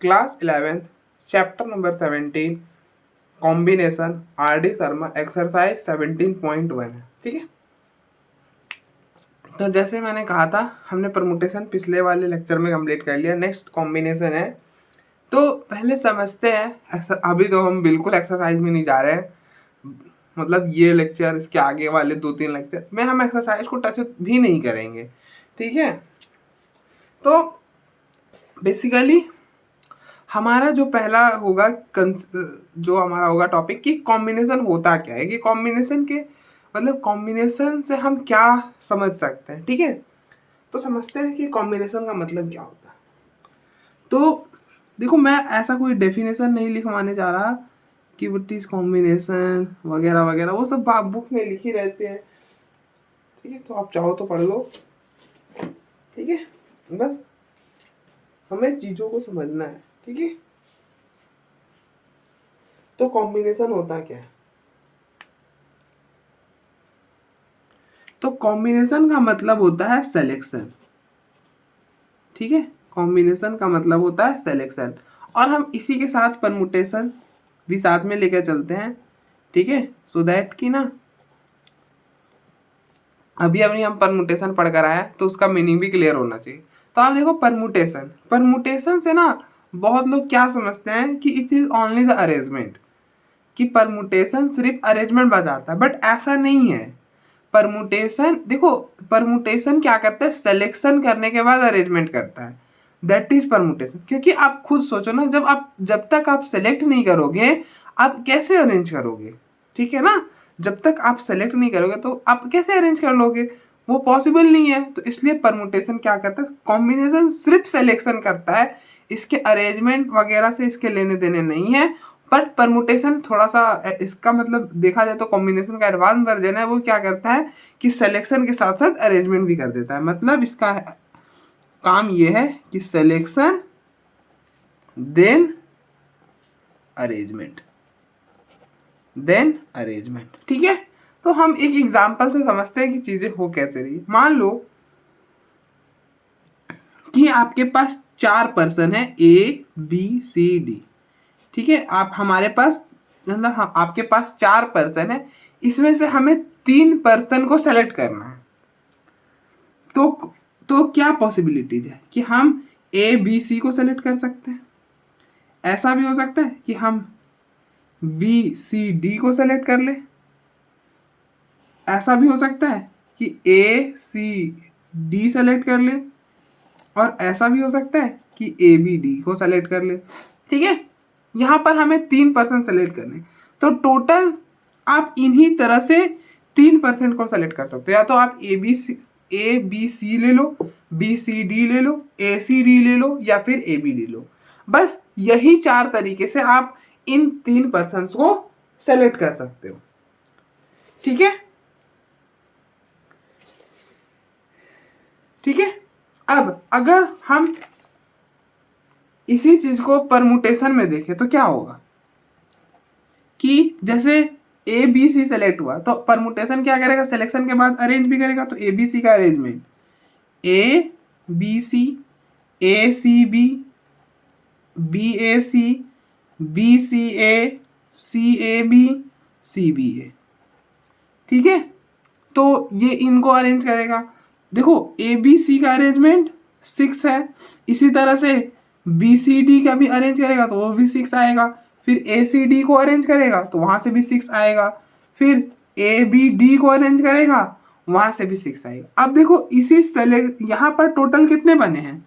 Class 11th chapter number 17 combination RD. Sharma exercise 17.1 है। ठीक है, तो जैसे मैंने कहा था हमने परमुटेशन पिछले वाले लेक्चर में कंप्लीट कर लिया। नेक्स्ट कॉम्बिनेशन है, तो पहले समझते हैं। अभी तो हम बिल्कुल एक्सरसाइज में नहीं जा रहे हैं, मतलब ये लेक्चर इसके आगे वाले 2-3 लेक्चर में हम एक्सरसाइज को टच भी नहीं करेंगे। ठीक है, तो बेसिकली हमारा जो पहला होगा जो हमारा होगा टॉपिक कि कॉम्बिनेशन होता क्या है, कि कॉम्बिनेशन के मतलब कॉम्बिनेशन से हम क्या समझ सकते हैं। ठीक है, तो समझते हैं कि कॉम्बिनेशन का मतलब क्या होता है। तो देखो, मैं ऐसा कोई डेफिनेशन नहीं लिखवाने जा रहा कि व्हाट इज कॉम्बिनेशन वगैरह वगैरह, वो सब बुक में लिखी रहते हैं। ठीक है, तो आप चाहो तो पढ़ लो। ठीक है, बस हमें चीज़ों को समझना है। ठीक है, तो कॉम्बिनेशन होता क्या है? तो कॉम्बिनेशन का मतलब होता है सिलेक्शन। ठीक है, कॉम्बिनेशन का मतलब होता है सिलेक्शन, और हम इसी के साथ परमुटेशन भी साथ में लेकर चलते हैं। ठीक है, सो दैट कि ना अभी हम परमुटेशन पढ़ कर आए तो उसका मीनिंग भी क्लियर होना चाहिए। तो आप देखो, परमुटेशन परमुटेशन से ना बहुत लोग क्या समझते हैं कि it is only the arrangement, कि परमुटेशन सिर्फ अरेंजमेंट बताता है, बट ऐसा नहीं है। परमुटेशन देखो, परमुटेशन क्या करता है, सिलेक्शन करने के बाद अरेंजमेंट करता है, दैट इज परमुटेशन। क्योंकि आप खुद सोचो ना, जब तक आप सेलेक्ट नहीं करोगे आप कैसे अरेंज करोगे? ठीक है ना, जब तक आप सेलेक्ट नहीं करोगे तो आप कैसे अरेंज कर लोगे? वो पॉसिबल नहीं है। तो इसलिए परमुटेशन क्या करता है, कॉम्बिनेशन सिर्फ सिलेक्शन करता है, इसके अरेंजमेंट वगैरह से इसके लेने देने नहीं है। बट परमुटेशन थोड़ा सा इसका मतलब देखा जाए तो कॉम्बिनेशन का एडवांस वर्जन है। वो क्या करता है कि सिलेक्शन के साथ साथ अरेंजमेंट भी कर देता है। मतलब इसका काम ये है कि सिलेक्शन देन अरेंजमेंट, ठीक है। तो हम एक एग्जांपल से समझते हैं कि चीजें हो कैसे रही। मान लो कि आपके पास 4 पर्सन है, A B C D। ठीक है, आप हमारे पास मतलब आपके पास 4 पर्सन है, इसमें से हमें 3 पर्सन को सेलेक्ट करना है। तो क्या पॉसिबिलिटीज है कि हम A B C को सेलेक्ट कर सकते हैं। ऐसा भी हो सकता है कि हम B C D को सेलेक्ट कर ले। ऐसा भी हो सकता है कि A C D सेलेक्ट कर ले, और ऐसा भी हो सकता है कि A B D को सेलेक्ट कर ले। ठीक है, यहाँ पर हमें 3 पर्सन सेलेक्ट करने, तो टोटल आप इन्हीं तरह से 3% को सेलेक्ट कर सकते हो। या तो आप A B C ले लो, B C D ले लो, A C D ले लो, या फिर A B D लो। बस यही 4 तरीके से आप इन 3 पर्सन को सेलेक्ट कर सकते हो। ठीक है, ठीक है। अब अगर हम इसी चीज को परमुटेशन में देखें तो क्या होगा कि जैसे A B C सेलेक्ट हुआ तो परमुटेशन क्या करेगा, सिलेक्शन के बाद अरेंज भी करेगा। तो A B C का arrangement A B C A C B B A C B C A C A B C B A। ठीक है, तो ये इनको अरेंज करेगा। देखो A B C का अरेंजमेंट 6 है, इसी तरह से B C D का भी अरेंज करेगा तो वो भी 6 आएगा। फिर A C D को अरेंज करेगा तो वहां से भी 6 आएगा। फिर A B D को अरेंज करेगा, वहां से भी 6 आएगा। अब देखो इसी सेलेक्ट यहाँ पर टोटल कितने बने हैं,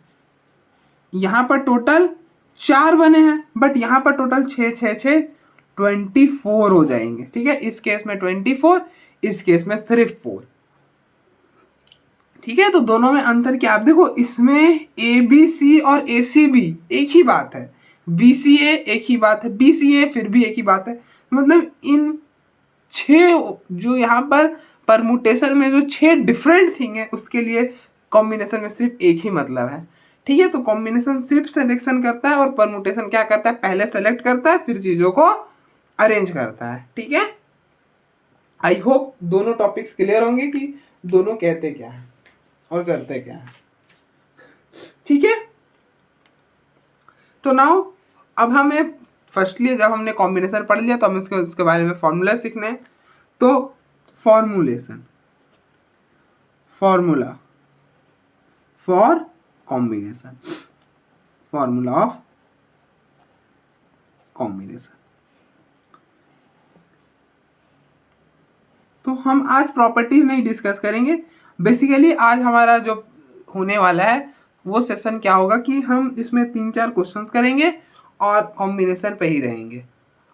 यहाँ पर टोटल 4 बने हैं, बट यहाँ पर टोटल 6 24 हो जाएंगे। ठीक है, इस केस में 24, इस केस में सिर्फ 4। ठीक है, तो दोनों में अंतर क्या, आप देखो इसमें A B C और A C B एक ही बात है, B C A एक ही बात है, B C A फिर भी एक ही बात है। मतलब इन 6 जो यहाँ पर परमुटेशन में जो 6 डिफरेंट थिंग है उसके लिए कॉम्बिनेशन में सिर्फ एक ही मतलब है। ठीक है, तो कॉम्बिनेशन सिर्फ सिलेक्शन करता है और परमुटेशन क्या करता है, पहले सेलेक्ट करता है फिर चीजों को अरेंज करता है। ठीक है, आई होप दोनों टॉपिक्स क्लियर होंगे कि दोनों कहते क्या है और करते क्या है। ठीक है, तो नाउ अब हमें फर्स्टली जब हमने कॉम्बिनेशन पढ़ लिया तो हमें उसके बारे में फॉर्मूला सीखने हैं। तो formulation, formula for combination, formula of combination. तो हम आज प्रॉपर्टीज नहीं डिस्कस करेंगे। बेसिकली आज हमारा जो होने वाला है वो सेशन क्या होगा कि हम इसमें 3-4 क्वेश्चंस करेंगे और कॉम्बिनेशन पे ही रहेंगे।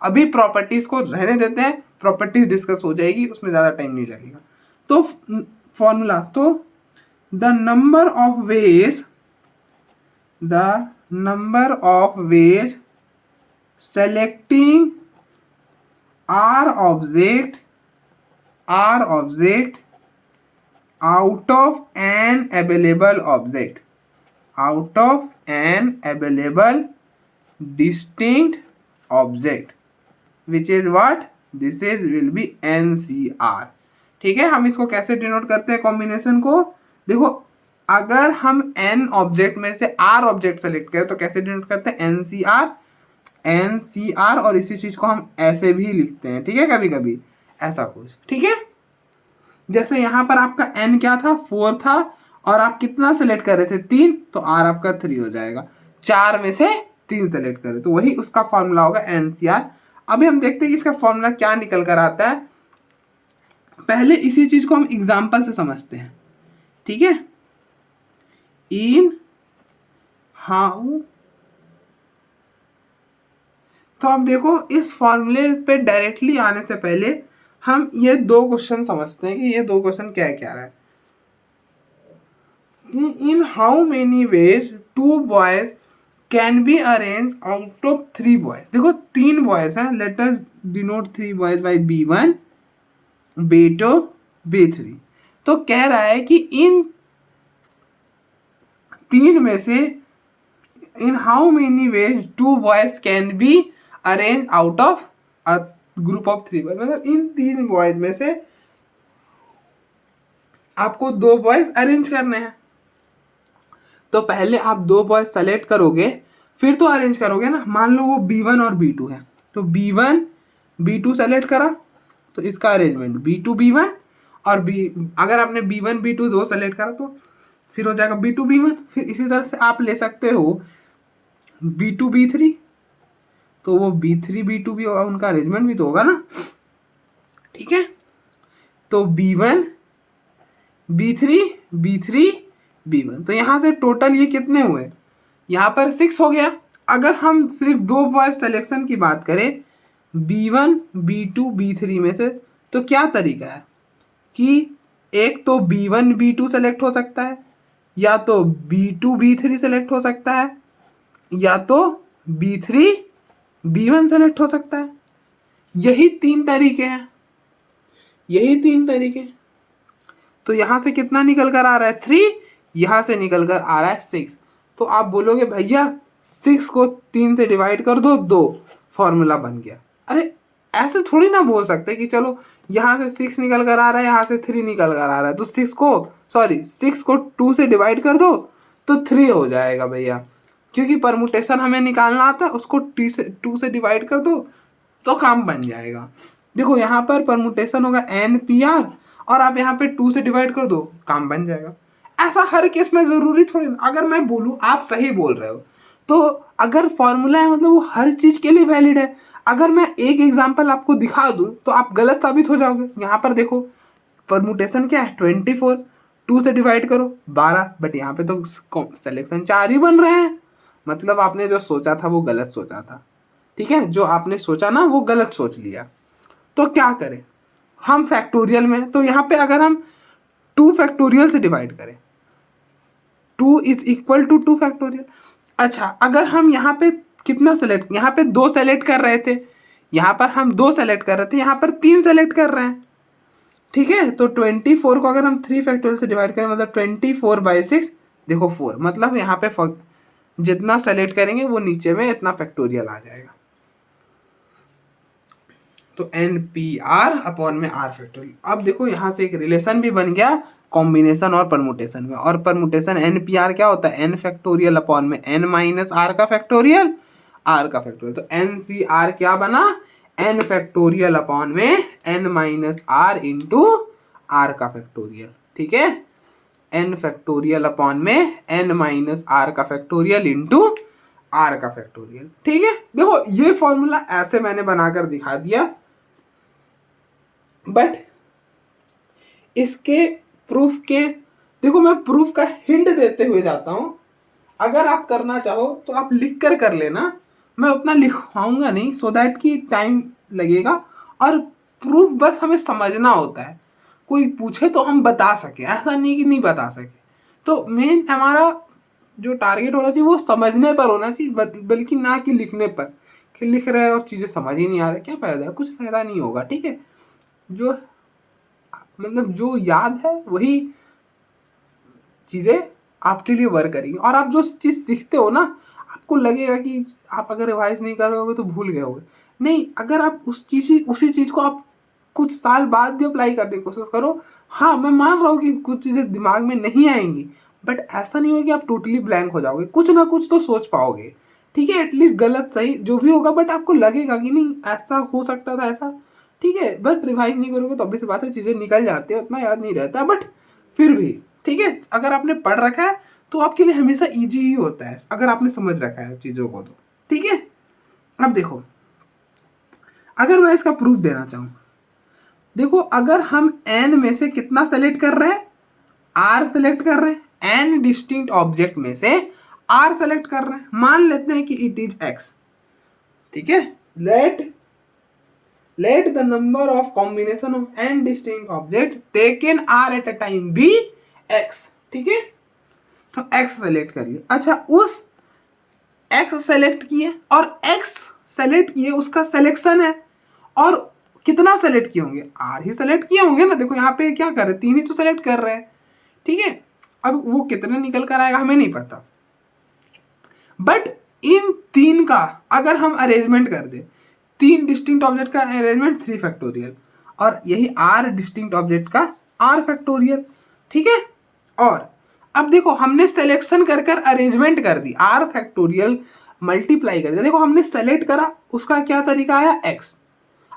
अभी प्रॉपर्टीज को रहने देते हैं, प्रॉपर्टीज डिस्कस हो जाएगी, उसमें ज़्यादा टाइम नहीं लगेगा। तो फॉर्मूला, तो the number of ways, the number of ways selecting r object out of an available object, out of an available distinct object, which is what, this is will be NCR। ठीक है, हम इसको कैसे denote करते हैं combination को? देखो, अगर हम n ऑब्जेक्ट में से r ऑब्जेक्ट सेलेक्ट करें तो कैसे डिनोट करते हैं? NCR। और इसी चीज को हम ऐसे भी लिखते हैं, ठीक है, कभी कभी ऐसा कुछ, ठीक है। जैसे यहाँ पर आपका n क्या था? 4 था, और आप कितना सेलेक्ट कर रहे थे? 3, तो r आपका 3 हो जाएगा। 4 में से 3 सेलेक्ट करें तो वही उसका फॉर्मूला होगा NCR। अभी हम देखते हैं कि इसका फॉर्मूला क्या निकल कर आता है। पहले इसी चीज को हम एग्जाम्पल से समझते हैं, ठीक है। इन हाउ, तो अब देखो इस फॉर्मूले पे डायरेक्टली आने से पहले हम ये 2 क्वेश्चन समझते हैं कि ये 2 क्वेश्चन क्या क्या है। In how many ways 2 boys can be arrange out of 3 boys. देखो 3 बॉयज हैं, let us denote 3 boys by B1 B2 B3। तो कह रहा है कि इन 3 में से इन how many ways 2 boys can be arrange out of a group of 3 boys. मतलब इन 3 बॉयज में से आपको 2 बॉयज अरेंज करने हैं। तो पहले आप 2 बॉयज सेलेक्ट करोगे, फिर तो अरेंज करोगे ना। मान लो वो B1 और B2 है, तो B1 B2 सेलेक्ट करा तो इसका अरेंजमेंट B2 B1, और अगर आपने B1 B2 दो सेलेक्ट करा तो फिर हो जाएगा B2 B1। फिर इसी तरह से आप ले सकते हो B2 B3, तो वो B3 B2 भी होगा, उनका अरेंजमेंट भी तो होगा ना, ठीक है। तो B1 B3 B3 B1, तो यहाँ से टोटल ये कितने हुए? यहाँ पर 6 हो गया। अगर हम सिर्फ 2 बॉयज सिलेक्शन की बात करें B1 B2 B3 में से, तो क्या तरीका है कि एक तो B1 B2 सेलेक्ट हो सकता है, या तो B2 B3 सेलेक्ट हो सकता है, या तो B3 B1 सेलेक्ट हो सकता है। यही 3 तरीके हैं, यही 3 तरीके। तो यहाँ से कितना निकल कर आ रहा है? 3, यहाँ से निकल कर आ रहा है 6। तो आप बोलोगे भैया 6 को 3 से डिवाइड कर दो, 2 फॉर्मूला बन गया। अरे ऐसे थोड़ी ना बोल सकते कि चलो यहाँ से 6 निकल कर आ रहा है, यहाँ से 3 निकल कर आ रहा है, तो 6 को 2 से डिवाइड कर दो तो 3 हो जाएगा भैया। क्योंकि परमुटेशन हमें निकालना आता है, उसको 2 से डिवाइड कर दो तो काम बन जाएगा। देखो यहाँ पर परमुटेशन होगा NPR, और आप यहाँ पे 2 से डिवाइड कर दो, काम बन जाएगा। ऐसा हर केस में ज़रूरी थोड़ी ना। अगर मैं बोलूँ आप सही बोल रहे हो, तो अगर फॉर्मूला है मतलब वो हर चीज़ के लिए वैलिड है। अगर मैं एक एग्जांपल आपको दिखा दूँ तो आप गलत साबित हो जाओगे। यहाँ पर देखो परमुटेशन क्या है? 24, 2 से डिवाइड करो 12, बट यहाँ पे तो सिलेक्शन 4 ही बन रहे हैं। मतलब आपने जो सोचा था वो गलत सोचा था, ठीक है। जो आपने सोचा ना वो गलत सोच लिया। तो क्या करें हम फैक्टोरियल में? तो यहाँ पे अगर हम 2 फैक्टोरियल से डिवाइड करें, 2 इज इक्वल टू 2 फैक्टोरियल। अच्छा, अगर हम यहाँ पे कितना सेलेक्ट, यहाँ पे 2 सेलेक्ट कर रहे थे, यहाँ पर हम 2 सेलेक्ट कर रहे थे, यहाँ पर 3 सेलेक्ट कर रहे हैं, ठीक है। तो 24 को अगर हम 3 फैक्टोरियल से डिवाइड करें मतलब 24/6, देखो 4, मतलब यहाँ पे जितना सेलेक्ट करेंगे वो नीचे में इतना फैक्टोरियल आ जाएगा। तो NPR अपॉन में R फैक्टोरियल। अब देखो यहाँ से एक रिलेशन भी बन गया कॉम्बिनेशन और परमुटेशन में। और परमुटेशन NPR क्या होता है, n फैक्टोरियल अपॉन में n माइनस r का फैक्टोरियल, r का फैक्टोरियल। तो NCR क्या बना, n फैक्टोरियल अपॉन में n minus r into r का फैक्टोरियल। ठीक है, n फैक्टोरियल अपॉन में n माइनस r का फैक्टोरियल इंटू r का फैक्टोरियल। ठीक है, देखो ये फॉर्मूला ऐसे मैंने बनाकर दिखा दिया, बट इसके प्रूफ के, देखो मैं प्रूफ का हिंट देते हुए जाता हूं। अगर आप करना चाहो तो आप लिख कर लेना, मैं उतना लिखवाऊंगा नहीं, सो दैट कि टाइम लगेगा। और प्रूफ बस हमें समझना होता है, कोई पूछे तो हम बता सके, ऐसा नहीं कि नहीं बता सके। तो मेन हमारा जो टारगेट होना चाहिए वो समझने पर होना चाहिए, बल्कि ना कि लिखने पर। कि लिख रहे हैं और चीज़ें समझ ही नहीं आ रहा, क्या फ़ायदा है, कुछ फ़ायदा नहीं होगा। ठीक है, जो मतलब जो याद है वही चीज़ें आपके लिए वर्क करेगी। और आप जो चीज़ सीखते हो ना, आपको लगेगा कि आप अगर रिवाइज नहीं कर रहे होगे तो भूल गए होगे, नहीं, अगर आप उसी चीज़ को आप कुछ साल बाद भी अप्लाई करने की कोशिश करो, हाँ मैं मान रहा हूँ कि कुछ चीज़ें दिमाग में नहीं आएंगी, बट ऐसा नहीं होगा कि आप टोटली ब्लैंक हो जाओगे, कुछ ना कुछ तो सोच पाओगे। ठीक है, एटलीस्ट गलत सही जो भी होगा, बट आपको लगेगा कि नहीं ऐसा हो सकता था ऐसा। ठीक है, बट रिवाइज नहीं करोगे तो ऑब्वियस बात है चीज़ें निकल जाती है, उतना याद नहीं रहता, बट फिर भी ठीक है, अगर आपने पढ़ रखा है तो आपके लिए हमेशा इजी ही होता है, अगर आपने समझ रखा है चीज़ों को तो। ठीक है, अब देखो, अगर मैं इसका प्रूफ देना चाहूँ, देखो अगर हम n में से कितना सेलेक्ट कर रहे हैं, r सेलेक्ट कर रहे हैं, n डिस्टिंक्ट ऑब्जेक्ट में से r सेलेक्ट कर रहे हैं, मान लेते हैं कि इट इज x। ठीक है, let the number of combination of n distinct object taken r at a time be x। ठीक है, तो x सेलेक्ट करिए। अच्छा, उस x सेलेक्ट किए और x सेलेक्ट किए उसका सिलेक्शन है, और कितना सेलेक्ट किए होंगे, r ही सेलेक्ट किए होंगे ना। देखो यहाँ पे क्या कर रहे हैं, 3 ही तो सेलेक्ट कर रहे हैं। ठीक है, अब वो कितने निकल कर आएगा हमें नहीं पता, बट इन 3 का अगर हम अरेंजमेंट कर दे, 3 डिस्टिंक्ट ऑब्जेक्ट का अरेंजमेंट 3 फैक्टोरियल, और यही r डिस्टिंक्ट ऑब्जेक्ट का r फैक्टोरियल। ठीक है, और अब देखो हमने सिलेक्शन कर अरेंजमेंट कर दी, r फैक्टोरियल मल्टीप्लाई कर दिया। देखो हमने सेलेक्ट करा, उसका क्या तरीका आया x,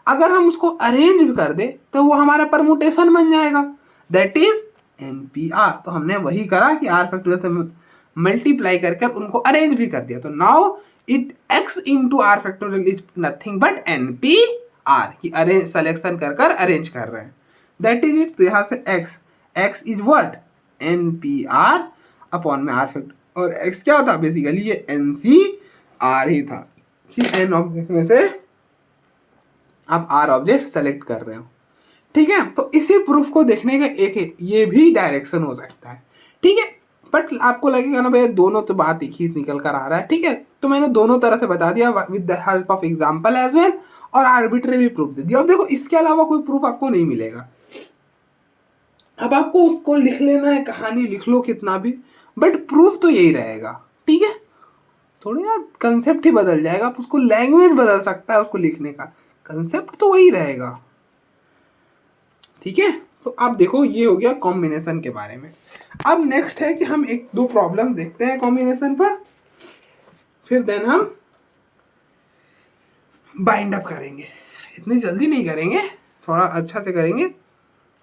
अगर हम उसको अरेंज कर दे तो वो हमारा परमुटेशन बन जाएगा, दैट इज NPR। तो हमने वही करा कि r फैक्टोरियल से मल्टीप्लाई कर उनको अरेंज भी कर दिया। तो now it x into r factorial is nothing but NPR, कि अरेंज सिलेक्शन कर अरेंज कर रहे हैं, दैट इज इट। तो यहाँ से x is what, NPR upon में r फैक्टर, और x क्या था बेसिकली, ये NCR ही था कि n ऑब्जेक्ट में से आप r ऑब्जेक्ट सेलेक्ट कर रहे हो। ठीक है, तो इसी प्रूफ को देखने का एक ये भी डायरेक्शन हो सकता है। ठीक है, बट आपको लगेगा ना भैया दोनों तो बात एक ही निकल कर आ रहा है। ठीक है, तो मैंने दोनों तरह से बता दिया with the help of example as well, और आर्बिट्रेरी प्रूफ दे दिया। अब देखो इसके अलावा कोई प्रूफ आपको नहीं मिलेगा, अब आपको उसको लिख लेना है, कहानी लिख लो कितना भी, बट प्रूफ तो यही रहेगा। ठीक है, थोड़ी ना कंसेप्ट ही बदल जाएगा, आप उसको लैंग्वेज बदल सकता है, उसको लिखने का कंसेप्ट तो वही रहेगा। ठीक है, तो अब देखो ये हो गया कॉम्बिनेशन के बारे में। अब नेक्स्ट है कि हम एक दो प्रॉब्लम देखते हैं कॉम्बिनेशन पर, फिर देन हम बाइंड अप करेंगे। इतनी जल्दी नहीं करेंगे, थोड़ा अच्छा से करेंगे,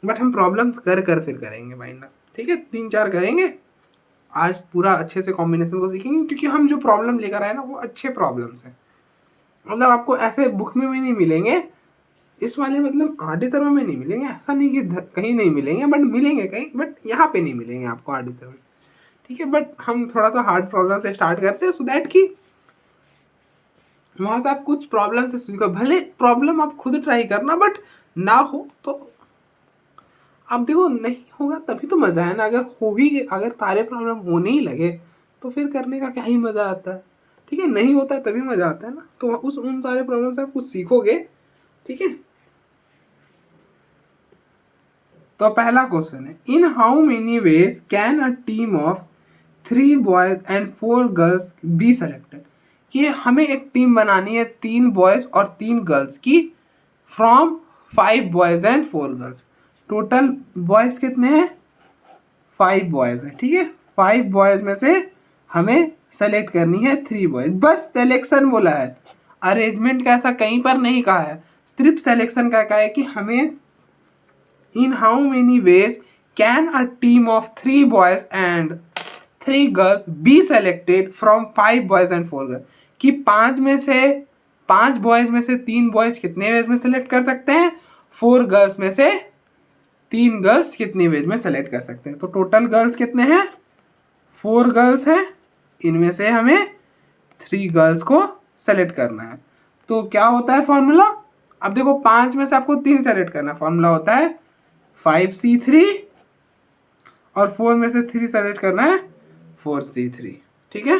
बट हम प्रॉब्लम्स कर फिर करेंगे बाइंड अप। ठीक है, 3-4 करेंगे आज, पूरा अच्छे से कॉम्बिनेशन को सीखेंगे, क्योंकि हम जो प्रॉब्लम लेकर आए ना वो अच्छे प्रॉब्लम्स हैं, मतलब आपको ऐसे बुक में भी नहीं मिलेंगे, इस वाले मतलब आरडी सर्वर में नहीं मिलेंगे, ऐसा नहीं कि कहीं नहीं मिलेंगे, बट मिलेंगे कहीं, बट यहाँ पे नहीं मिलेंगे आपको आरडी सर्वर। ठीक है, बट हम थोड़ा सा हार्ड प्रॉब्लम से स्टार्ट करते हैं, सो दैट कि वहाँ से आप कुछ प्रॉब्लम से सीखो। भले प्रॉब्लम आप खुद ट्राई करना, बट ना हो तो आप देखो, नहीं होगा तभी तो मज़ा है ना। अगर हो ही, अगर सारे प्रॉब्लम होने ही लगे तो फिर करने का क्या ही मज़ा आता है। ठीक है, नहीं होता है तभी मज़ा आता है ना, तो उन सारे प्रॉब्लम से आप कुछ सीखोगे। ठीक है, तो पहला क्वेश्चन है, in how many ways can a team of 3 boys and 4 girls be selected, कि हमें एक टीम बनानी है 3 बॉयज और 3 गर्ल्स की, from 5 boys and 4 girls. Total boys कितने हैं, 5 बॉयज़ है, ठीक है। 5 बॉयज़ में से हमें सेलेक्ट करनी है 3 बॉयज़, बस सिलेक्शन बोला है, अरेंजमेंट का ऐसा कहीं पर नहीं कहा है, सिर्फ सिलेक्शन का कहा है कि हमें इन how many ways can a team of 3 boys and 3 girls be selected from 5 boys and 4 girls, कि 5 बॉयज़ में से 3 बॉयज़ कितने वेज में सेलेक्ट कर सकते हैं, 4 गर्ल्स में से 3 गर्ल्स कितनी वेज में सेलेक्ट कर सकते हैं। तो टोटल गर्ल्स कितने हैं, 4 गर्ल्स हैं, इनमें से हमें 3 गर्ल्स को सेलेक्ट करना है। तो क्या होता है फॉर्मूला, अब देखो 5 में से आपको 3 सेलेक्ट करना है, फॉर्मूला होता है 5C3 और 4 में से 3 सेलेक्ट करना है 4C3, ठीक है।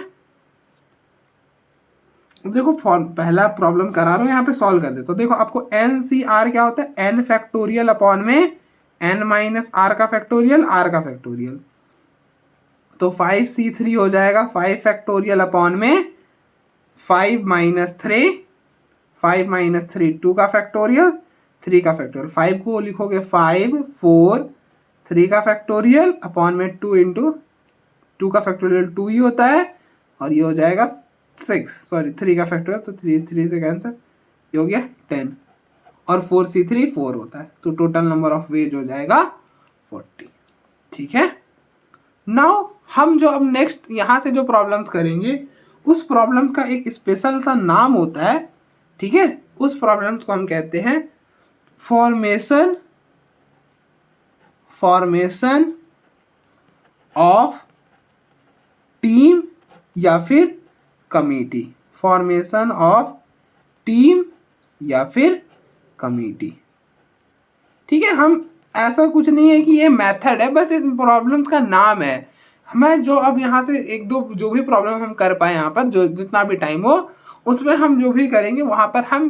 अब देखो पहला प्रॉब्लम करा रहा हूँ, यहाँ पे सॉल्व कर दे। तो देखो आपको NCR क्या होता है, n फैक्टोरियल अपॉन में n माइनस आर का फैक्टोरियल, r का फैक्टोरियल। तो 5C3 हो जाएगा 5 फैक्टोरियल अपॉन में 5 माइनस 3, 5 माइनस 3 2 का फैक्टोरियल, 3 का फैक्टोरियल, 5 को लिखोगे 5 4 3 का फैक्टोरियल अपॉन में 2 इंटू 2 का फैक्टोरियल 2 ही होता है, और ये हो जाएगा 6, सॉरी 3 का फैक्टोरियल, तो 3 से कैंसर, ये हो गया 10, और 4C3 4 होता है, तो टोटल नंबर ऑफ वेज हो जाएगा 40, ठीक है। नाउ हम जो अब नेक्स्ट यहाँ से जो प्रॉब्लम्स करेंगे उस प्रॉब्लम का एक स्पेशल सा नाम होता है, ठीक है। उस प्रॉब्लम्स को हम कहते हैं फॉर्मेशन ऑफ टीम या फिर कमिटी, फॉर्मेशन ऑफ टीम या फिर कमिटी, ठीक है। हम ऐसा कुछ नहीं है कि ये मेथड है, बस इस प्रॉब्लम्स का नाम है। हमें जो अब यहाँ से एक दो जो भी प्रॉब्लम हम कर पाए यहाँ पर, जो जितना भी टाइम हो उसमें हम जो भी करेंगे वहाँ पर हम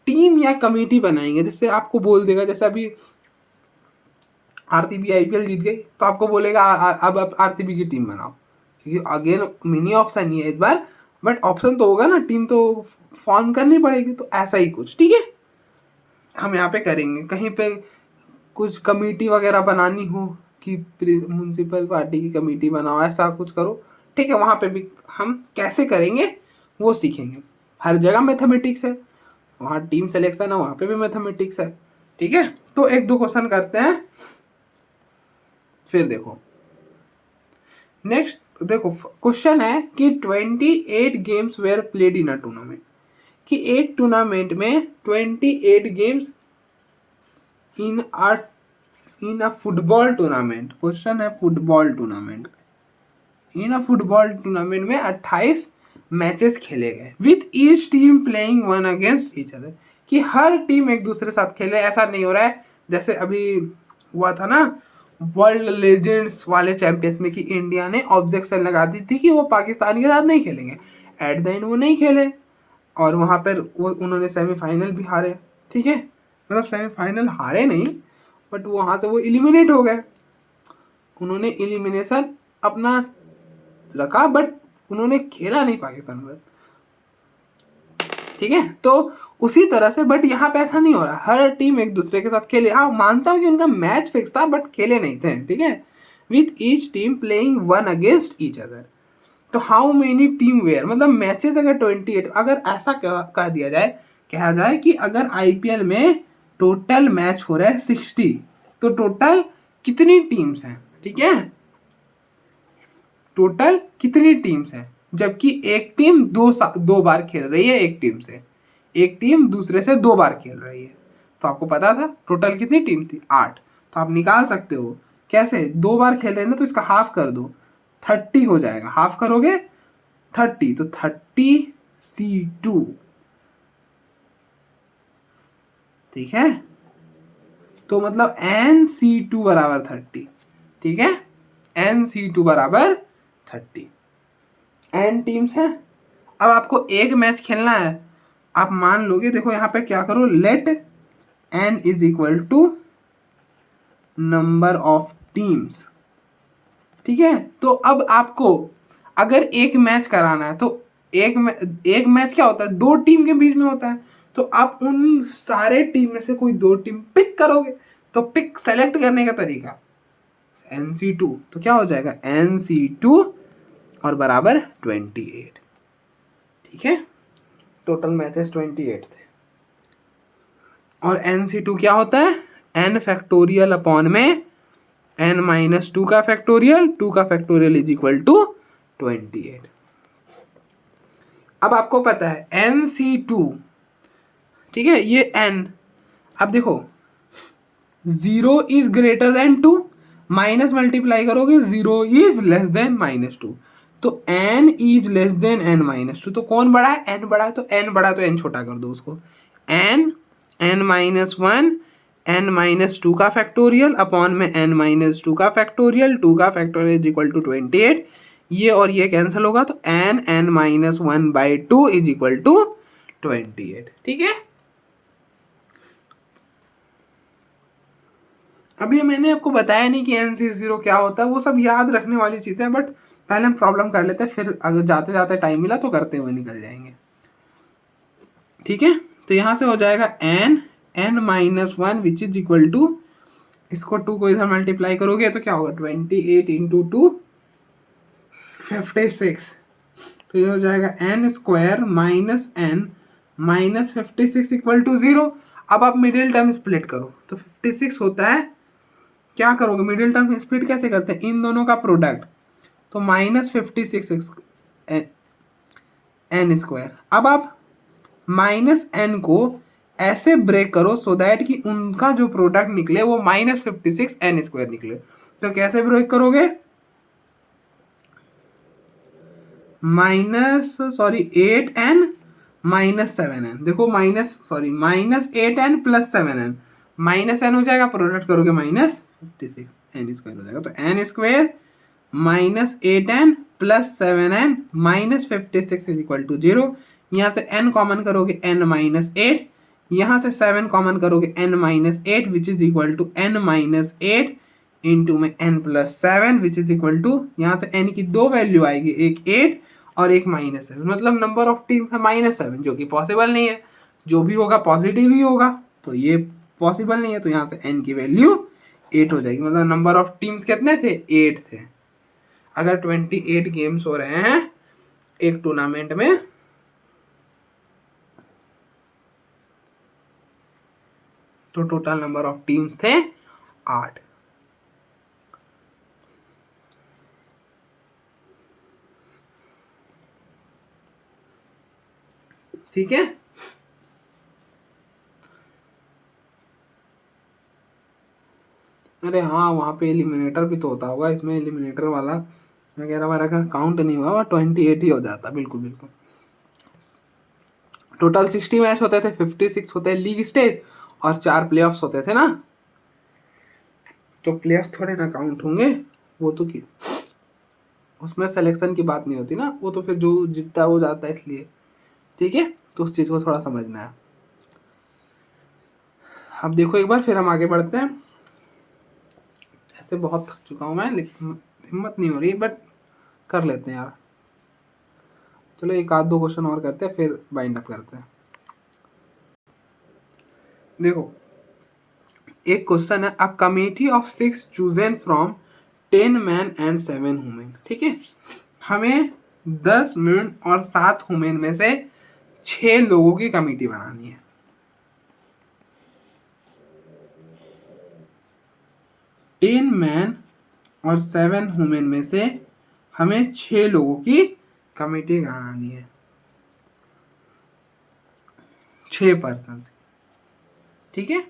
टीम या कमेटी बनाएंगे, जिससे आपको बोल देगा, जैसे अभी आरसीबी आईपीएल जीत गई तो आपको बोलेगा अब आप आरसीबी की टीम बनाओ, क्योंकि अगेन मिनी ऑप्शन ही है इस बार, बट ऑप्शन तो होगा ना, टीम तो फॉर्म करनी पड़ेगी, तो ऐसा ही कुछ, ठीक है, हम यहाँ पे करेंगे। कहीं पे कुछ कमेटी वगैरह बनानी हो कि म्यूनसिपल पार्टी की कमेटी बनाओ, ऐसा कुछ करो, ठीक है, वहाँ पे भी हम कैसे करेंगे वो सीखेंगे। हर जगह मैथमेटिक्स है, वहाँ टीम सिलेक्शन है वहाँ पे भी मैथमेटिक्स है, ठीक है। तो एक दो क्वेश्चन करते हैं, फिर देखो नेक्स्ट। देखो क्वेश्चन है कि 28 games were played in a tournament, कि एक टूर्नामेंट में 28 games in a football tournament, question है football tournament, in a football tournament में 28 मैचेस खेले गए with each team playing one against each other, कि हर टीम एक दूसरे साथ खेले। ऐसा नहीं हो रहा है जैसे अभी हुआ था ना वर्ल्ड लेजेंड्स वाले चैंपियंस में, कि इंडिया ने ऑब्जेक्शन लगा दी थी कि वो पाकिस्तान के साथ नहीं खेलेंगे, एट द एंड वो नहीं खेले और वहाँ पर वो उन्होंने सेमीफाइनल भी हारे, ठीक है, मतलब सेमीफाइनल हारे नहीं बट वहाँ से वो एलिमिनेट हो गए, उन्होंने एलिमिनेशन अपना रखा बट उन्होंने खेला नहीं पाकिस्तान के साथ, ठीक है। तो उसी तरह से बट यहाँ पे ऐसा नहीं हो रहा, हर टीम एक दूसरे के साथ खेले। हाँ मानता हूँ कि उनका मैच फिक्स था बट खेले नहीं थे, ठीक है, with each team playing one against each other. तो हाउ मेनी टीम वेयर, मतलब मैचेस अगर 28, अगर ऐसा कह दिया जाए, कहा जाए कि अगर आईपीएल में टोटल मैच हो रहा है 60, तो टोटल कितनी टीम्स हैं, ठीक है, टोटल कितनी टीम्स हैं, जबकि एक टीम दो बार खेल रही है, एक टीम से, एक टीम दूसरे से 2 बार खेल रही है। तो आपको पता था टोटल कितनी टीम थी, 8। तो आप निकाल सकते हो कैसे, 2 बार खेल रहे हैं ना, तो इसका हाफ कर दो, 30 हो जाएगा, हाफ करोगे 30, तो 30C2, ठीक है, तो मतलब NC2 बराबर 30, ठीक है, NC2 बराबर 30, n टीम्स हैं। अब आपको एक मैच खेलना है, आप मान लोगे, देखो यहाँ पे क्या करो, let n is equal to number of teams, ठीक है। तो अब आपको अगर एक मैच कराना है तो एक मैच क्या होता है, 2 टीम के बीच में होता है, तो आप उन सारे टीम में से कोई 2 टीम पिक करोगे। तो पिक सेलेक्ट करने का तरीका, Nc2, तो क्या हो जाएगा Nc2 और बराबर 28। ठीक है, टोटल मैचेस 28 थे। और Nc2 क्या होता है, n फैक्टोरियल अपॉन में n माइनस 2 का फैक्टोरियल, 2 का फैक्टोरियल इज इक्वल टू 28। अब आपको पता है Nc2, ठीक है, ये n, अब देखो 0 is greater than 2, minus multiply करोगे 0 इज लेस देन -2, तो n is less than n minus 2, तो कौन बड़ा है, n बड़ा है, तो n बड़ा तो n छोटा कर दो उसको, n माइनस 1 n माइनस 2 का फैक्टोरियल अपॉन में n माइनस 2 का फैक्टोरियल, 2 का फैक्टोरियल इज इक्वल टू 28, ये और ये कैंसिल होगा, तो n minus 1/2 is equal to 28। ठीक है, अभी मैंने आपको बताया नहीं कि Nc0 क्या होता है, वो सब याद रखने वाली चीज़ें हैं, बट पहले हम प्रॉब्लम कर लेते हैं, फिर अगर जाते जाते टाइम मिला तो करते हुए निकल जाएंगे। ठीक है, तो यहाँ से हो जाएगा n minus 1 which is equal to, इसको 2 को इधर मल्टीप्लाई करोगे तो क्या होगा 28 इंटू 2 56, तो ये हो जाएगा n square minus n minus 56 equal to 0। अब आप मिडिल टर्म स्प्लिट करो तो 56 होता है, क्या करोगे मिडिल टर्म स्प्लिट कैसे करते हैं, इन दोनों का प्रोडक्ट, तो माइनस 56 एन स्क्वायर। अब आप माइनस एन को ऐसे ब्रेक करो सो दैट कि उनका जो प्रोडक्ट निकले वो माइनस 56 एन स्क्वायर निकले, तो कैसे ब्रेक करोगे, माइनस 8n माइनस 7n, देखो minus 8n plus 7n, minus n हो जाएगा, प्रोडक्ट करोगे माइनस 56 एन स्क्वायर हो जाएगा, तो n square minus 8n plus 7n minus 56 is equal to 0। यहाँ से n कॉमन करोगे n माइनस 8, यहाँ से 7 कॉमन करोगे n minus 8 which is equal to n minus 8 into में n plus 7 which is equal to, यहाँ से n की दो वैल्यू आएगी, एक 8 और एक -7, मतलब नंबर ऑफ टीम्स है -7, जो कि पॉसिबल नहीं है, जो भी होगा पॉजिटिव ही होगा, तो ये पॉसिबल नहीं है, तो यहाँ से n की वैल्यू 8 हो जाएगी, मतलब नंबर ऑफ टीम्स कितने थे, 8 थे। अगर 28 गेम्स हो रहे हैं एक टूर्नामेंट में, तो टोटल नंबर ऑफ टीम्स थे 8। ठीक है, अरे हाँ वहाँ पे एलिमिनेटर भी तो होता होगा, इसमें एलिमिनेटर वाला वगैरह वगैरह का काउंट नहीं हुआ, 28 ही हो जाता, बिल्कुल बिल्कुल। टोटल 60 मैच होते थे, 56 होते लीग स्टेज और 4 प्लेऑफ्स होते थे ना, तो प्लेऑफ्स थोड़े ना काउंट होंगे, वो तो कि उसमें सिलेक्शन की बात नहीं होती ना, वो तो फिर जो जीतता है वो जाता है, इसलिए। ठीक है, तो उस चीज़ को थोड़ा समझना है। अब देखो एक बार, फिर हम आगे बढ़ते हैं, ऐसे बहुत थक चुका हूँ मैं, लेकिन हिम्मत नहीं हो रही, बट कर लेते हैं यार, चलो एक आध दो क्वेश्चन और करते हैं फिर बाइंड अप करते हैं। देखो एक क्वेश्चन है, a committee of 6 chosen from 10 man and 7 women. ठीक है, हमें 10 मैन और 7 वुमेन में से 6 लोगों की कमेटी बनानी है। टेन मैन और 7 वुमेन में से हमें 6 लोगों की कमेटी बनानी है, 6 पर्सन, ठीक है,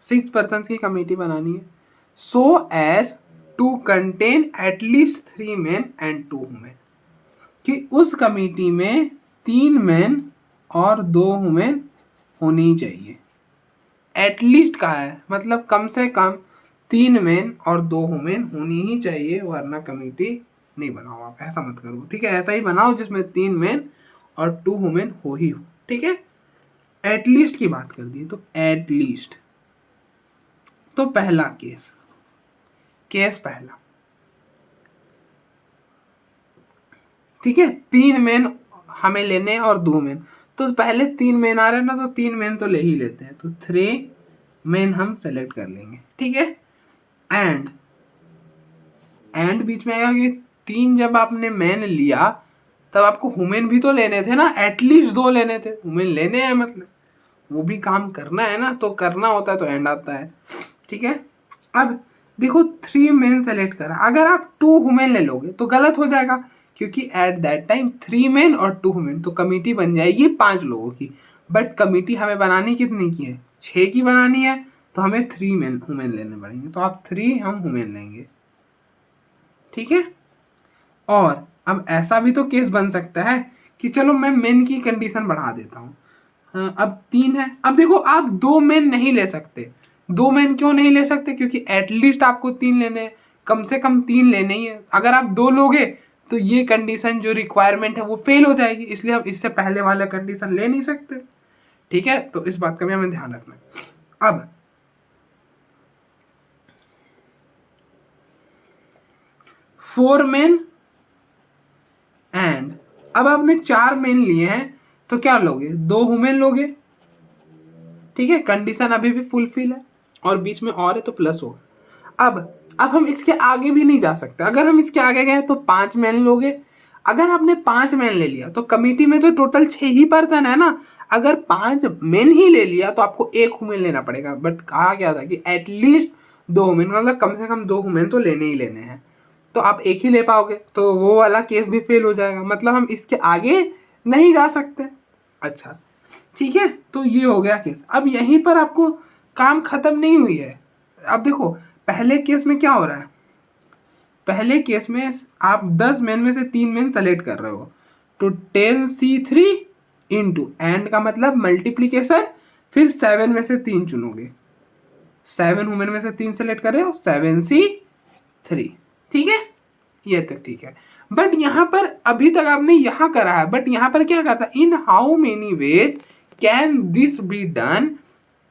6 पर्सन की कमेटी बनानी है, so as to contain at least 3 man and 2 women, कि उस कमेटी में 3 मैन और 2 वुमेन होनी चाहिए। एटलीस्ट का है मतलब कम से कम 3 मैन और 2 वुमेन होनी ही चाहिए, वरना कमेटी नहीं बनाओ, आप ऐसा मत करो। ठीक है, ऐसा ही बनाओ जिसमें 3 मैन और 2 वुमेन हो ही हो। ठीक है, एटलीस्ट की बात कर दी, तो एटलीस्ट, तो पहला केस पहला, ठीक है, 3 मैन हमें लेने और 2 मैन, तो पहले 3 मैन आ रहे हैं ना, तो 3 मैन तो ले ही लेते हैं, तो 3 मैन हम सेलेक्ट कर लेंगे। ठीक है, एंड एंड बीच में आएगा कि 3 जब आपने मैन लिया तब आपको वुमेन भी तो लेने थे ना, एटलीस्ट 2 लेने थे, वुमेन लेने हैं मतलब वो भी काम करना है ना, तो करना होता है तो एंड आता है। ठीक है, अब देखो 3 मेन सेलेक्ट करा, अगर आप 2 वुमेन ले लोगे तो गलत हो जाएगा, क्योंकि एट दैट टाइम 3 मेन और 2 वुमेन, तो कमिटी बन जाएगी 5 लोगों की। बट कमिटी हमें बनानी कितनी की है, 6 की बनानी है, तो हमें 3 मेन वुमेन लेने पड़ेंगे, तो आप 3 हम वुमेन लेंगे। ठीक है, और अब ऐसा भी तो केस बन सकता है कि चलो मैं मेन की कंडीशन बढ़ा देता हूँ। अब 3 है, अब देखो आप 2 मेन नहीं ले सकते। 2 मेन क्यों नहीं ले सकते, क्योंकि एटलीस्ट आपको 3 लेने हैं, कम से कम 3 लेने ही है। अगर आप 2 लोगे तो ये कंडीशन जो रिक्वायरमेंट है वो फेल हो जाएगी, इसलिए हम इससे पहले वाला कंडीशन ले नहीं सकते। ठीक है, तो इस बात का भी हमें ध्यान रखना है। अब 4 मेन एंड, अब आपने 4 मेन लिए हैं तो क्या लोगे, 2 वुमेन लोगे। ठीक है, कंडीशन अभी भी फुलफिल है और बीच में और है तो प्लस होगा। अब हम इसके आगे भी नहीं जा सकते, अगर हम इसके आगे गए तो 5 मेन लोगे। अगर आपने 5 मेन ले लिया तो कमिटी में तो टोटल 6 ही पर्सन है ना, अगर 5 मेन ही ले लिया तो आपको 1 वुमेन लेना पड़ेगा। बट कहा गया था कि एटलीस्ट 2 वुमेन, मतलब कम से कम 2 वुमेन तो लेने ही लेने हैं, तो आप एक ही ले पाओगे, तो वो वाला केस भी फेल हो जाएगा, मतलब हम इसके आगे नहीं जा सकते। अच्छा ठीक है, तो ये हो गया केस। अब यहीं पर आपको काम खत्म नहीं हुई है। अब देखो पहले केस में क्या हो रहा है, पहले केस में आप 10 मेन में से 3 मेन सेलेक्ट कर रहे हो, तो 10C3 इंटू एंड का मतलब मल्टीप्लीकेशन, फिर 7 में से 3 चुनोगे, 7 वुमेन में से 3 सेलेक्ट कर रहे हो, 7C3। ठीक है, ये तक ठीक है। बट यहाँ पर अभी तक आपने यहाँ करा है, बट यहाँ पर क्या कहा था, in how many ways can this be done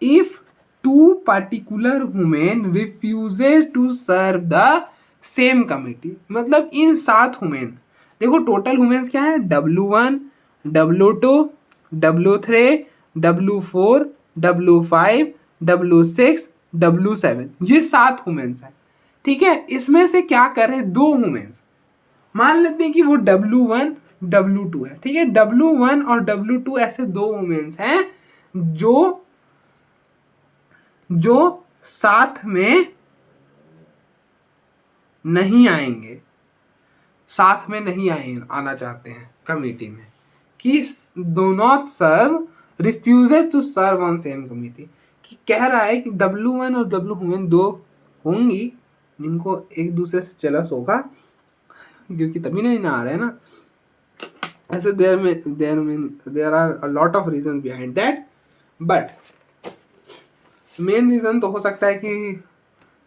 if 2 particular women refuses to serve the same committee. मतलब इन 7 वुमेन, देखो टोटल वुमेन्स क्या है, W1, W2, W3, W4, W5, W6, W7, ये 7 वुमेन्स है। ठीक है, इसमें से क्या कर रहे हैं, 2 वुमेन्स, मान लेते हैं कि वो W1 W2 है। ठीक है, W1 और W2 ऐसे 2 वुमेन्स हैं जो जो साथ में नहीं आएंगे, साथ में नहीं आना चाहते हैं कमिटी में, कि do not serve, refuses to serve on same committee, कि कह रहा है कि W1 और W वुमेन 2 होंगी जिनको एक दूसरे से जेलस होगा, क्योंकि तभी नहीं ना आ रहे हैं ना, ऐसे there are a lot of reason behind that, but main reason तो हो सकता है कि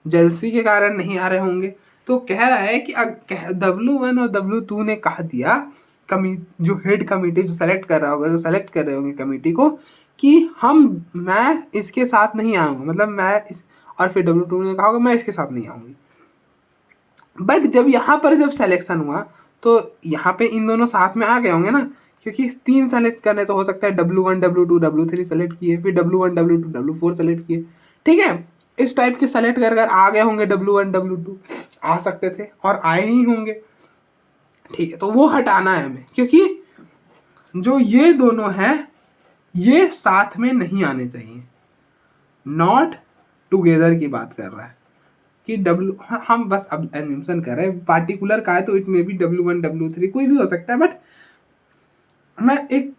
जेलसी के कारण नहीं आ रहे होंगे। तो कह रहा है कि W1 और W2 ने कहा दिया, जो हेड कमिटी जो सेलेक्ट कर रहा होगा, जो सेलेक्ट कर रहे होंगे कमिटी को, कि मैं इसके साथ नहीं आऊँगा, मतलब और फिर W2 ने कहा होगा मैं इसके साथ नहीं आऊँगी। बट जब यहाँ पर जब सेलेक्शन हुआ तो यहाँ पे इन दोनों साथ में आ गए होंगे ना, क्योंकि 3 सेलेक्ट करने तो हो सकता है W1 W2 W3 सेलेक्ट किए, फिर W1 W2 W4 सेलेक्ट किए। ठीक है, इस टाइप के सेलेक्ट कर आ गए होंगे, W1 W2 आ सकते थे और आए ही होंगे। ठीक है, तो वो हटाना है हमें, क्योंकि जो ये दोनों हैं ये साथ में नहीं आने चाहिए, नॉट टुगेदर की बात कर रहा है कि हम बस अब एज्यूम्शन कर रहे हैं, पार्टिकुलर का है तो इट में भी W1 W3 कोई भी हो सकता है, बट मैं एक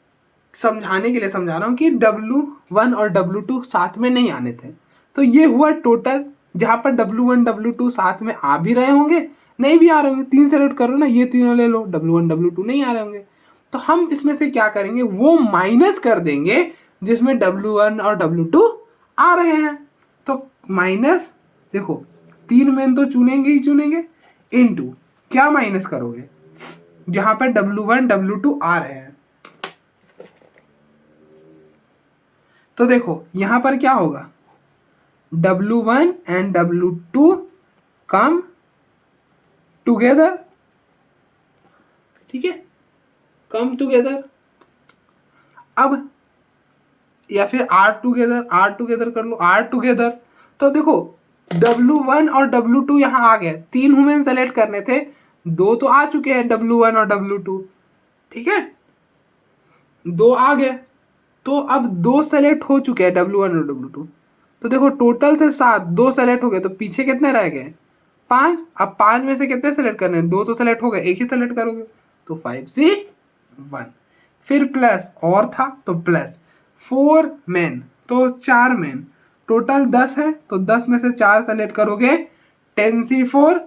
समझाने के लिए समझा रहा हूँ कि W1 और W2 साथ में नहीं आने थे। तो ये हुआ टोटल, जहाँ पर W1 W2 साथ में आ भी रहे होंगे, नहीं भी आ रहे होंगे, 3 सेलेक्ट करो ना, ये तीनों ले लो, W1 W2 नहीं आ रहे होंगे, तो हम इसमें से क्या करेंगे, वो माइनस कर देंगे जिसमें W1 और W2 आ रहे हैं। तो माइनस, देखो 3 मेन तो चुनेंगे ही चुनेंगे, इनटू क्या माइनस करोगे, जहां पर W1 W2 आ रहे हैं। तो देखो यहां पर क्या होगा, W1 and W2 come together. ठीक है, कम टुगेदर। अब या फिर R टुगेदर कर लो, R टुगेदर। तो देखो W1 और W2 यहाँ आ गए, 3 वुमेन सेलेक्ट करने थे, 2 तो आ चुके हैं W1 और W2, ठीक है, 2 आ गए, तो अब 2 सेलेक्ट हो चुके हैं W1 और W2, तो देखो टोटल थे 7, 2 सेलेक्ट हो गए, तो पीछे कितने रह गए 5। अब 5 में से कितने सेलेक्ट करने हैं, 2 तो सेलेक्ट हो गए, एक ही सेलेक्ट करोगे, तो 5C1, फिर प्लस और था तो प्लस 4 मैन, तो 4 मैन, टोटल 10 है, तो 10 में से 4 सेलेक्ट करोगे, 10C4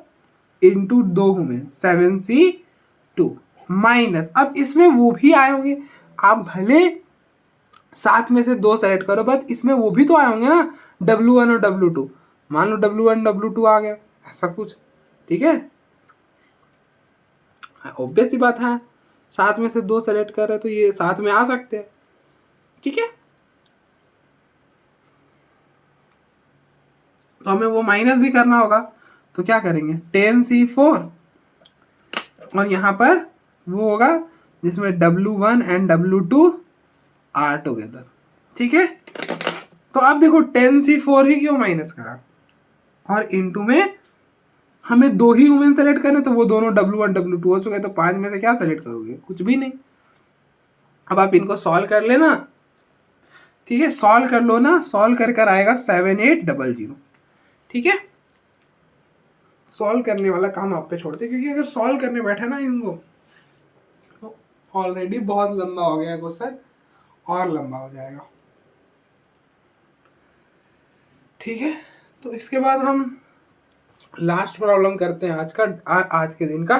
into 2 women 7C2 minus, अब इसमें वो भी आए होंगे, आप भले 7 में से 2 सेलेक्ट करो, बट इसमें वो भी तो आए होंगे ना W1 और W2, मान लो W1 W2 आ गया, ऐसा कुछ, ठीक है, ऑब्वियस सी बात है, 7 में से 2 सेलेक्ट कर रहे तो ये 7 में आ सकते हैं, ठीक है, तो हमें वो माइनस भी करना होगा, तो क्या करेंगे 10C4 और यहाँ पर वो होगा जिसमें W1 and W2 are together, ठीक है, तो आप देखो 10C4 ही क्यों माइनस करा, और इनटू में हमें 2 ही वुमेन सेलेक्ट करने, तो वो दोनों W1 W2 हो चुके, तो 5 में से क्या सेलेक्ट करोगे, कुछ भी नहीं। अब आप इनको सॉल्व कर लेना, ठीक है, सॉल्व कर लो ना, सॉल्व कर कर आएगा 7800, ठीक है, सॉल्व करने वाला काम आप पे छोड़ते, क्योंकि अगर सॉल्व करने बैठे ना इनको, तो ऑलरेडी बहुत लंबा हो गया क्वेश्चन, और लंबा हो जाएगा, ठीक है, तो इसके बाद हम लास्ट प्रॉब्लम करते हैं आज के दिन का,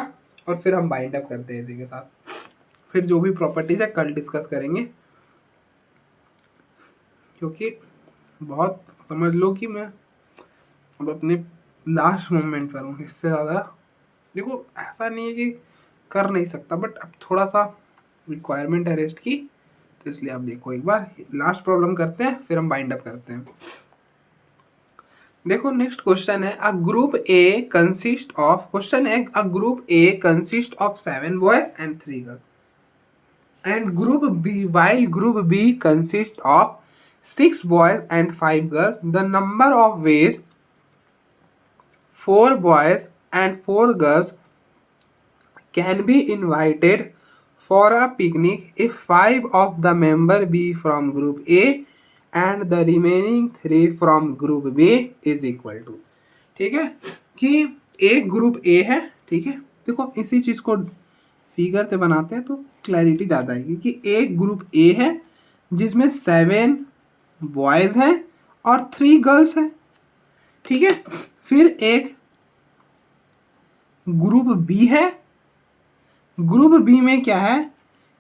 और फिर हम बाइंड अप करते हैं इसी के साथ, फिर जो भी प्रॉपर्टीज है कल डिस्कस करेंगे, क्योंकि बहुत समझ लो कि मैं अब अपने लास्ट मोमेंट पर हूँ, इससे ज़्यादा देखो ऐसा नहीं है कि कर नहीं सकता, बट अब थोड़ा सा रिक्वायरमेंट है रेस्ट की, तो इसलिए आप देखो एक बार लास्ट प्रॉब्लम करते हैं, फिर हम बाइंड अप करते हैं। देखो नेक्स्ट क्वेश्चन है, a group A consist of, question है a group A consist of 7 boys and 3 girls, and group B, while group B consists of 6 boys and 5 girls, the number of ways 4 boys and 4 girls can be invited for a picnic if 5 of the member be from group A and the remaining 3 from group B is equal to, ठीक है, कि एक group A है, ठीक है, देखो इसी चीज को फिगर से बनाते हैं तो क्लैरिटी ज़्यादा आएगी, कि एक ग्रुप ए है जिसमें 7 बॉयज़ हैं और 3 गर्ल्स हैं, ठीक है, फिर एक ग्रुप बी है, ग्रुप बी में क्या है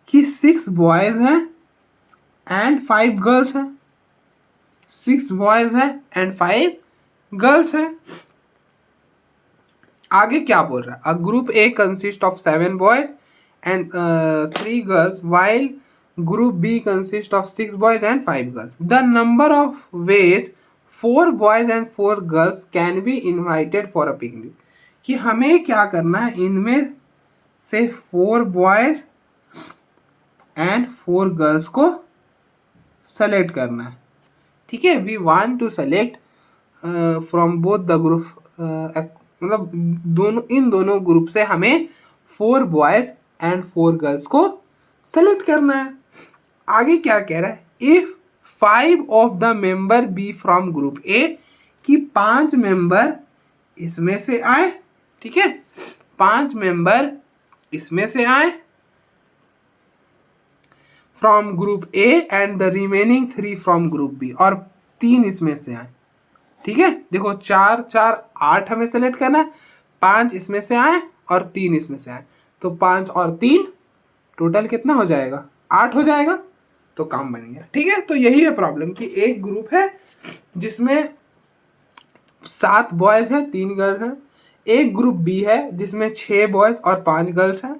कि 6 बॉयज़ हैं एंड 5 गर्ल्स हैं, 6 बॉयज़ हैं एंड 5 गर्ल्स हैं। आगे क्या बोल रहा है, a group A consist of 7 boys and 3 girls, while group B consists of 6 boys and 5 girls. The number of ways 4 boys and 4 girls can be invited for a picnic. कि हमें क्या करना है, इनमें से 4 boys and 4 girls को select करना है, ठीक है, we want to select from both the group, मतलब इन दोनों ग्रुप से हमें 4 boys एंड 4 गर्ल्स को सेलेक्ट करना है। आगे क्या कह रहा है, if 5 of the member be from group A, कि 5 मेंबर इसमें से आए, ठीक है, 5 मेंबर इसमें से आए from group A and the remaining 3 from group B, और 3 इसमें से आए, ठीक है, देखो 4 4 8 हमें सेलेक्ट करना है, 5 इसमें से आए और 3 इसमें से आए, तो 5 और 3 टोटल कितना हो जाएगा, 8 हो जाएगा, तो काम बन गया, ठीक है, तो यही है प्रॉब्लम, कि एक ग्रुप है जिसमें 7 बॉयज हैं 3 गर्ल्स हैं, एक ग्रुप बी है जिसमें 6 बॉयज और 5 गर्ल्स हैं,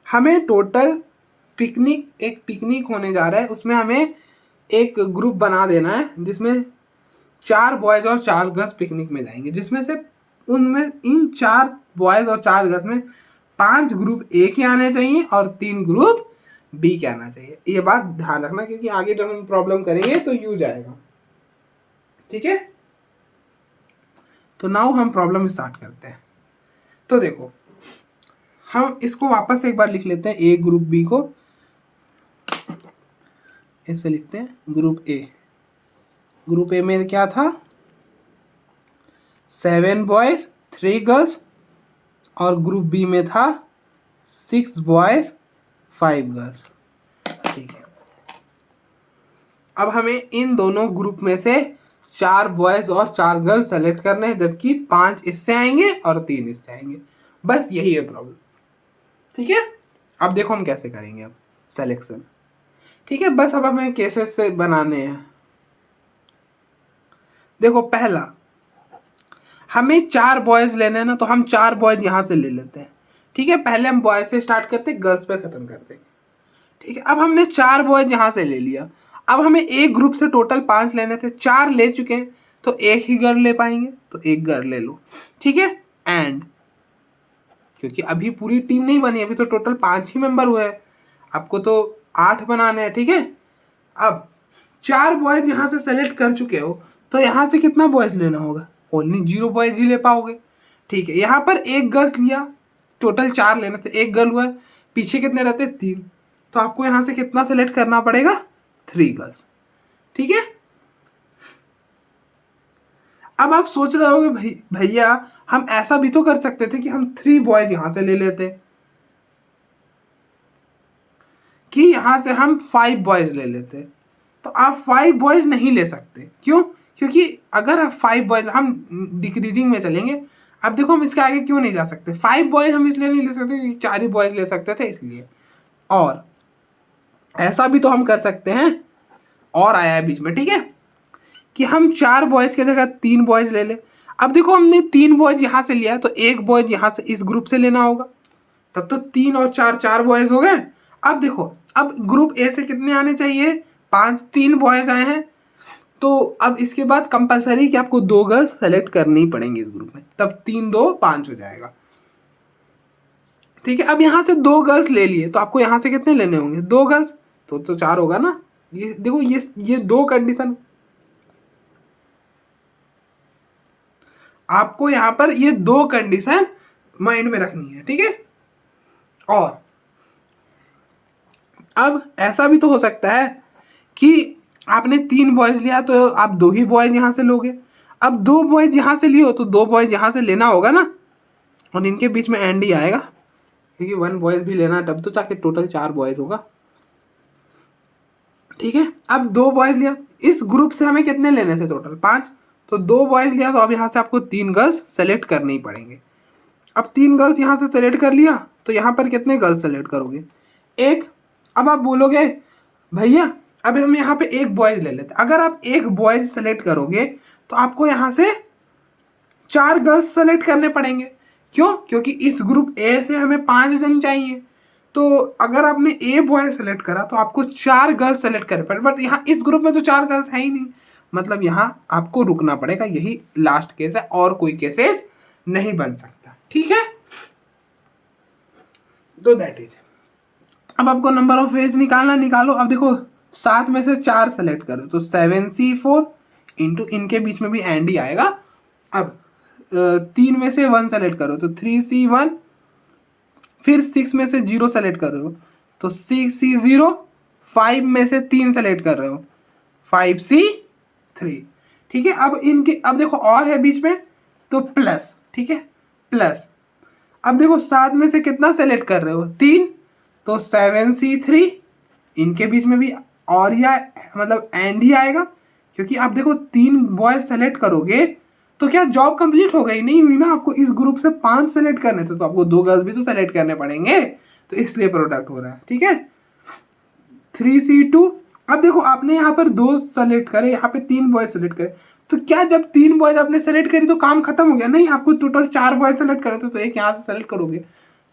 हमें टोटल एक पिकनिक होने जा रहा है, उसमें हमें एक ग्रुप बना देना है जिसमें 4 बॉयज और 4 गर्ल्स पिकनिक में जाएंगे, जिसमें से उनमें इन 4 बॉयज और 4 गर्ल्स में 5 ग्रुप ए के आने चाहिए और 3 ग्रुप बी के आना चाहिए, ये बात ध्यान रखना, क्योंकि आगे जब हम प्रॉब्लम करेंगे तो यूज आएगा, ठीक है, तो नाउ हम प्रॉब्लम स्टार्ट करते हैं। तो देखो हम इसको वापस एक बार लिख लेते हैं, ए ग्रुप बी को ऐसे लिखते हैं, ग्रुप ए में क्या था, 7 बॉयज 3 गर्ल्स, और ग्रुप बी में था 6 बॉयज 5 गर्ल्स। ठीक है, अब हमें इन दोनों ग्रुप में से 4 बॉयज और 4 गर्ल्स सेलेक्ट करने हैं, जबकि 5 इससे आएंगे और 3 इससे आएंगे। बस यही है प्रॉब्लम। ठीक है, अब देखो हम कैसे करेंगे अब सिलेक्शन। ठीक है, बस अब हमें केसेस से बनाने हैं। देखो पहला, हमें 4 बॉयज लेने हैं ना, तो हम 4 बॉयज यहाँ से ले लेते हैं। ठीक है, पहले हम बॉयज से स्टार्ट करते हैं, गर्ल्स पे खत्म करते हैं। ठीक है, अब हमने 4 बॉयज यहाँ से ले लिया। अब हमें एक ग्रुप से टोटल 5 लेने थे, 4 ले चुके हैं, तो एक ही गर्ल ले पाएंगे, तो एक गर्ल ले लो। ठीक है, एंड क्योंकि अभी पूरी टीम नहीं बनी, अभी तो टोटल 5 ही मेंबर हुए हैं, आपको तो 8 बनाने हैं। ठीक है, अब 4 बॉयज यहाँ से सेलेक्ट कर चुके हो, तो यहाँ से कितना बॉयज लेना होगा, ओनली 0 बॉयज ही ले पाओगे। ठीक है, यहाँ पर एक गर्ल्स लिया, टोटल 4 लेना थे, एक गर्ल हुआ है, पीछे कितने रहते 3, तो आपको यहाँ से कितना सेलेक्ट करना पड़ेगा, 3 गर्ल्स। ठीक है, अब आप सोच रहे होगे भैया हम ऐसा भी तो कर सकते थे कि हम 3 बॉयज यहाँ से ले लेते, कि यहाँ से हम 5 बॉयज ले लेते। तो आप 5 बॉयज नहीं ले सकते, क्यों, क्योंकि अगर आप 5 बॉयज, हम डिक्रीजिंग में चलेंगे। अब देखो हम इसके आगे क्यों नहीं जा सकते, 5 बॉयज हम इसलिए नहीं ले सकते क्योंकि 4 ही बॉयज ले सकते थे इसलिए। और ऐसा भी तो हम कर सकते हैं, और आया है बीच में, ठीक है, कि हम 4 बॉयज की जगह 3 बॉयज ले ले। अब देखो हमने 3 बॉयज यहाँ से लिया है, तो एक बॉयज यहाँ से इस ग्रुप से लेना होगा, तब तो 3 और 4 4 बॉयज हो गए। अब देखो, अब ग्रुप ए से कितने आने चाहिए, 5, 3 बॉयज आए हैं, तो अब इसके बाद कंपलसरी कि आपको 2 गर्ल्स सेलेक्ट करनी पड़ेंगी इस ग्रुप में, तब 3 2 5 हो जाएगा। ठीक है, अब यहाँ से 2 गर्ल्स ले लिए, तो आपको यहाँ से कितने लेने होंगे, 2 गर्ल्स, तो 4 होगा ना। ये देखो, ये 2 कंडीशन आपको यहाँ पर, ये 2 कंडीशन माइंड में रखनी है। ठीक है, और अब ऐसा भी तो हो सकता है कि आपने 3 बॉयज लिया, तो आप 2 ही बॉयज यहाँ से लोगे। अब 2 बॉयज यहाँ से लियो, तो 2 बॉयज यहाँ से लेना होगा ना, और इनके बीच में एंड ही आएगा, क्योंकि 1 बॉयज भी लेना, तब तो जाके टोटल 4 बॉयज होगा। ठीक है, अब 2 बॉयज लिया, इस ग्रुप से हमें कितने लेने थे, टोटल 5, तो 2 बॉयज लिया, तो अब यहाँ से आपको 3 गर्ल्स सेलेक्ट करनी ही पड़ेंगे। अब 3 गर्ल्स यहाँ से सेलेक्ट कर लिया, तो यहाँ पर कितने गर्ल्स सेलेक्ट करोगे, एक। अब आप बोलोगे भैया अब हम यहाँ पे एक बॉयज ले लेते, अगर आप एक बॉयज सेलेक्ट करोगे तो आपको यहाँ से 4 गर्ल्स सेलेक्ट करने पड़ेंगे। क्यों, क्योंकि इस ग्रुप ए से हमें 5 जन चाहिए, तो अगर आपने ए बॉय सेलेक्ट करा तो आपको 4 गर्ल्स सेलेक्ट करने पड़े, बट यहाँ इस ग्रुप में तो 4 गर्ल्स है ही नहीं, मतलब यहाँ आपको रुकना पड़ेगा, यही लास्ट केस है, और कोई केसेस नहीं बन सकता। ठीक है, तो दैट इज, अब आपको नंबर ऑफ वेज निकालना, निकालो। अब देखो 7 में से 4 सेलेक्ट करो, तो 7C4 इंटू इनके बीच में भी एंड ही आएगा। अब 3 में से 1 सेलेक्ट करो, तो 3C1, फिर 6 में से 0 सेलेक्ट कर रहे हो, तो 6C0, 5 में से 3 सेलेक्ट कर रहे हो, 5C3। ठीक है, अब इनके, अब देखो और है बीच में, तो प्लस, ठीक है, प्लस। अब देखो 7 में से कितना सेलेक्ट कर रहे हो, 3, तो 7C3, इनके बीच में भी और या मतलब एंड ही आएगा, क्योंकि आप देखो 3 बॉय सेलेक्ट करोगे तो क्या जॉब कंप्लीट हो गई, नहीं हुई ना, आपको इस ग्रुप से 5 सेलेक्ट करने थे, तो आपको 2 गर्ल्स भी तो सेलेक्ट करने पड़ेंगे, तो इसलिए प्रोडक्ट हो रहा है। ठीक है, 3C2, अब देखो आपने यहाँ पर 2 सेलेक्ट करे, यहाँ पे 3 बॉय सेलेक्ट करे, तो क्या जब 3 बॉयज आपने सेलेक्ट करी तो काम खत्म हो गया, नहीं, आपको टोटल 4 बॉय सेलेक्ट करे थे, तो एक यहाँ से सेलेक्ट करोगे,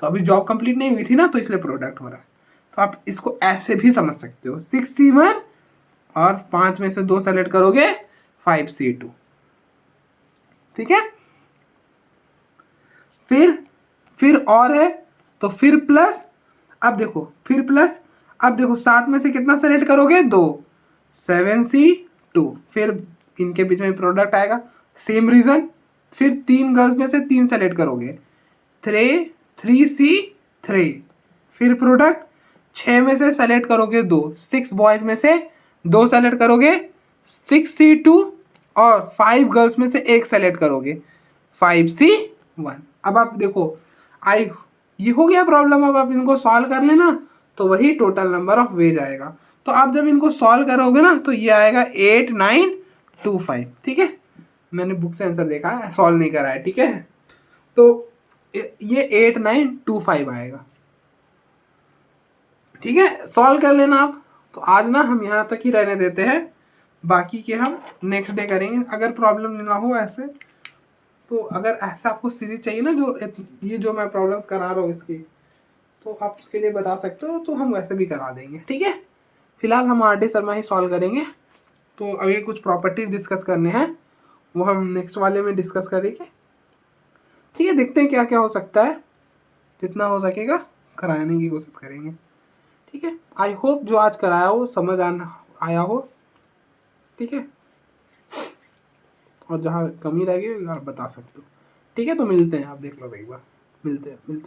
तो अभी जॉब कंप्लीट नहीं हुई थी ना, तो इसलिए प्रोडक्ट हो रहा है। तो आप इसको ऐसे भी समझ सकते हो, 6C1 और 5 में से 2 सेलेक्ट करोगे, 5C2। ठीक है, फिर और है, तो फिर प्लस, अब देखो फिर प्लस, अब देखो 7 में से कितना सेलेक्ट करोगे, 2, 7C2, फिर इनके बीच में प्रोडक्ट आएगा, सेम रीजन फिर 3 गर्ल्स में से 3 सेलेक्ट करोगे, 3 फिर प्रोडक्ट 6 में से सेलेक्ट करोगे 2, 6 बॉयज में से 2 सेलेक्ट करोगे, 6C2, और 5 गर्ल्स में से 1 सेलेक्ट करोगे, 5C1। अब आप देखो ये हो गया प्रॉब्लम। अब आप इनको सॉल्व कर लेना तो वही टोटल नंबर ऑफ वेज आएगा। तो आप जब इनको सॉल्व करोगे ना तो ये आएगा 8925। ठीक है, मैंने बुक से आंसर देखा है, सॉल्व नहीं करा है। ठीक है, तो ये 8925 आएगा। ठीक है, सॉल्व कर लेना आप। तो आज ना हम यहाँ तक ही रहने देते हैं, बाकी के हम नेक्स्ट डे करेंगे। अगर प्रॉब्लम ना हो ऐसे, तो अगर ऐसा आपको सीरीज चाहिए ना, जो ये जो मैं प्रॉब्लम्स करा रहा हूँ इसकी, तो आप उसके लिए बता सकते हो, तो हम वैसे भी करा देंगे। ठीक है, फिलहाल हम आर डी शर्मा ही सॉल्व करेंगे। तो अभी कुछ प्रॉपर्टीज डिस्कस करने हैं, वो हम नेक्स्ट वाले में डिस्कस करेंगे। ठीक है, देखते हैं क्या क्या हो सकता है, जितना हो सकेगा कराने की कोशिश करेंगे। ठीक है, आई होप जो आज कराया हो समझ आया हो। ठीक है, और जहाँ कमी रह गई आप बता सकते हो। ठीक है, तो मिलते हैं, आप देख लो एक बार, मिलते हैं।